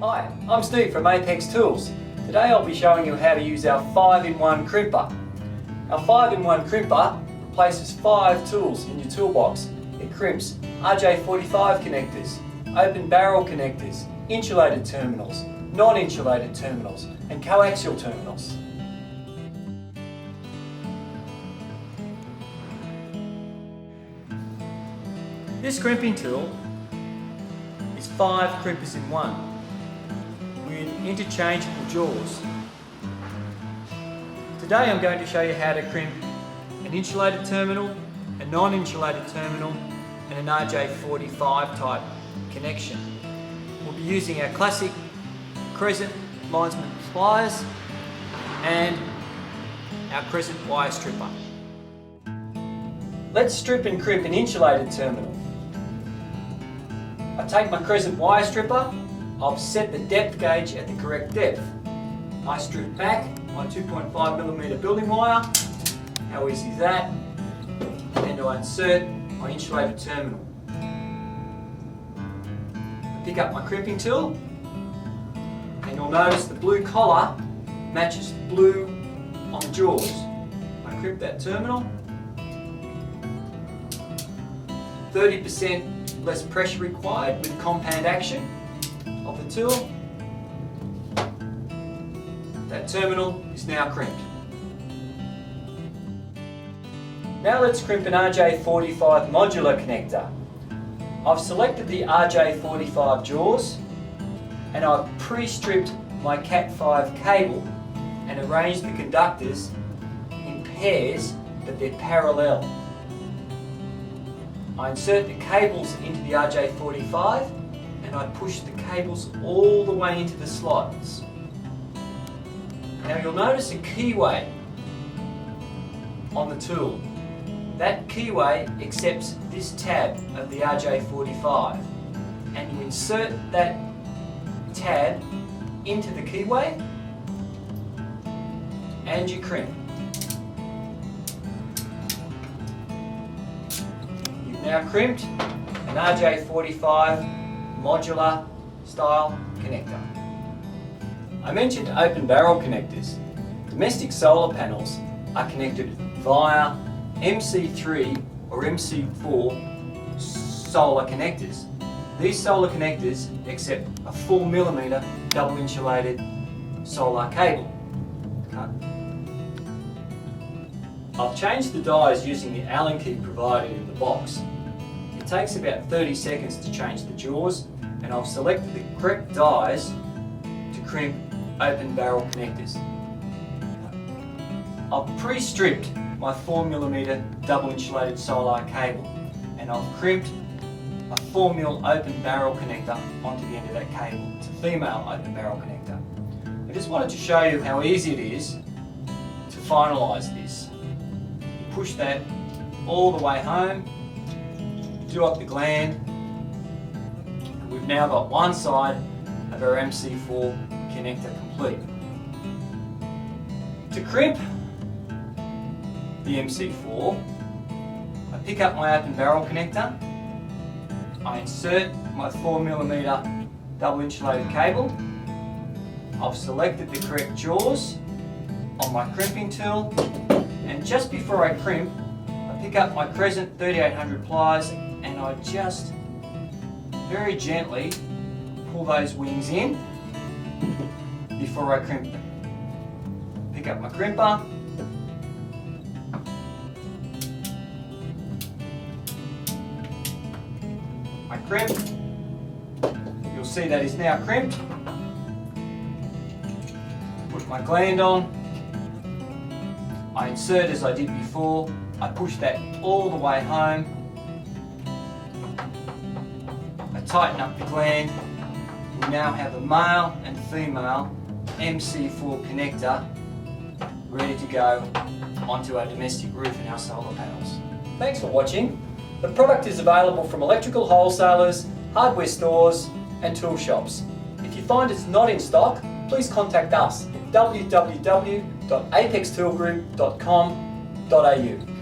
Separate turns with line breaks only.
Hi, I'm Steve from Apex Tools. Today I'll be showing you how to use our 5-in-1 crimper. Our 5-in-1 crimper replaces 5 tools in your toolbox. It crimps RJ45 connectors, open barrel connectors, insulated terminals, non-insulated terminals and coaxial terminals. This crimping tool is 5 crimpers in one, with interchangeable jaws. Today I'm going to show you how to crimp an insulated terminal, a non-insulated terminal and an RJ45 type connection. We'll be using our classic Crescent linesman pliers and our Crescent wire stripper. Let's strip and crimp an insulated terminal. I take my Crescent wire stripper, I've set the depth gauge at the correct depth. I strip back my 2.5mm building wire, how easy is that, and I insert my insulated terminal. I pick up my crimping tool, and you'll notice the blue collar matches the blue on the jaws. I crimp that terminal, 30% less pressure required with compound action of the tool. That terminal is now crimped. Now let's crimp an RJ45 modular connector. I've selected the RJ45 jaws and I've pre-stripped my Cat5 cable and arranged the conductors in pairs but they're parallel. I insert the cables into the RJ45 and I push the cables all the way into the slots. Now you'll notice a keyway on the tool. That keyway accepts this tab of the RJ45 and you insert that tab into the keyway and you crimp. Now crimped an RJ45 modular style connector. I mentioned open barrel connectors. Domestic solar panels are connected via MC3 or MC4 solar connectors. These solar connectors accept a 4mm double insulated solar cable. I've changed the dies using the Allen key provided in the box. It takes about 30 seconds to change the jaws and I've selected the correct dies to crimp open barrel connectors. I've pre-stripped my 4mm double insulated solar cable and I've crimped a 4mm open barrel connector onto the end of that cable. It's a female open barrel connector. I just wanted to show you how easy it is to finalise this. Push that all the way home, do up the gland, and we've now got one side of our MC4 connector complete. To crimp the MC4, I pick up my open barrel connector, I insert my 4mm double insulated cable, I've selected the correct jaws on my crimping tool, and just before I crimp, I pick up my Crescent 3800 pliers and I just very gently pull those wings in before I crimp them. Pick up my crimper, I crimp, you'll see that is now crimped. Put my gland on, I insert as I did before, I push that all the way home, I tighten up the gland, we now have a male and female MC4 connector ready to go onto our domestic roof and our solar panels. Thanks for watching. The product is available from electrical wholesalers, hardware stores and tool shops. If you find it's not in stock, please contact us at www.apextoolgroup.com.au.